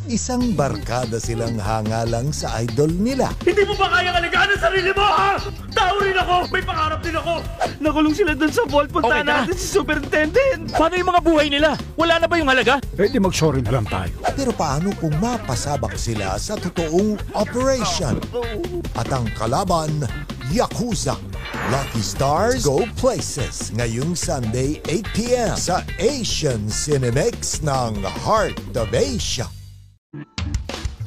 Isang barkada silang hangalang sa idol nila. Hindi mo ba kayang alagaan ang sarili mo, ha? Tao rin ako! May pangarap din ako! Nakulong sila dun sa vault. Puntahan natin si Superintendent! Paano yung mga buhay nila? Wala na ba yung halaga? Di mag-sorry na lang tayo. Pero paano kung mapasabak sila sa totoong operation? At ang kalaban, Yakuza. Lucky Stars Go Places ngayong Sunday 8 p.m. sa Asian Cinemex ng Heart of Asia.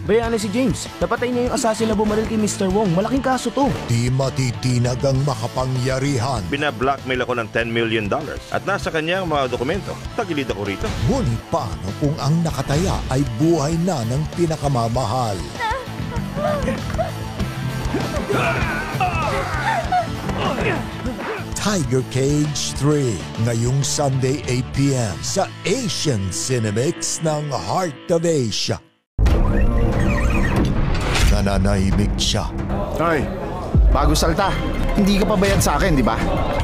Bayaan si James. Napatay niya yung assassin na bumaril kay Mr. Wong. Malaking kaso to. Di matitinag ang makapangyarihan. Bina-blackmail ako ng $10 million at nasa kanya ang mga dokumento. Tagilid ako rito. Ngunit paano kung ang nakataya ay buhay na ng pinakamamahal? Tiger Cage 3 ngayong Sunday 8 p.m. sa Asian Cinemex ng Heart of Asia. Nananahimik siya. Hoy, bago salta, hindi ka pa bayad sa akin, di ba?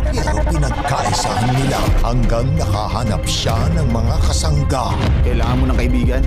Pero pinagkaisahan nila hanggang nakahanap siya ng mga kasangga. Kailangan mo ng kaibigan.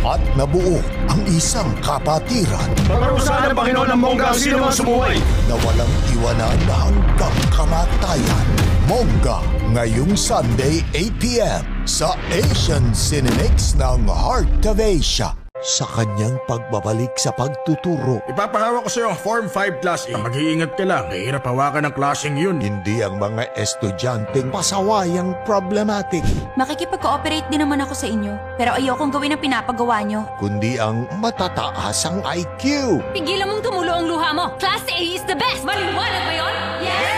At nabuo ang isang kapatiran Paparusahan ng Panginoon ng Mongga ang sino mang sumuway! na walang iwanan hanggang kamatayan. Mongga, ngayong Sunday 8 p.m. sa Asian Cinemex ng Heart of Asia. Sa kanyang pagbabalik sa pagtuturo, Ipapahawak ko sa'yo ang Form 5 Class A. Mag-iingat ka lang. Mahirap hawakan ng klaseng yun. hindi ang mga estudyanteng pasawayang problematic, Makikipag-cooperate din naman ako sa inyo, pero ayokong gawin ang pinapagawa nyo. kundi ang matataasang IQ. Pigilan mong tumulo ang luha mo! Class A is the best! Maliwanag ba yun? Yes!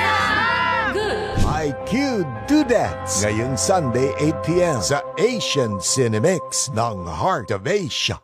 Good! IQ Dudettes ngayong Sunday 8 p.m. sa Asian Cinemex ng Heart of Asia.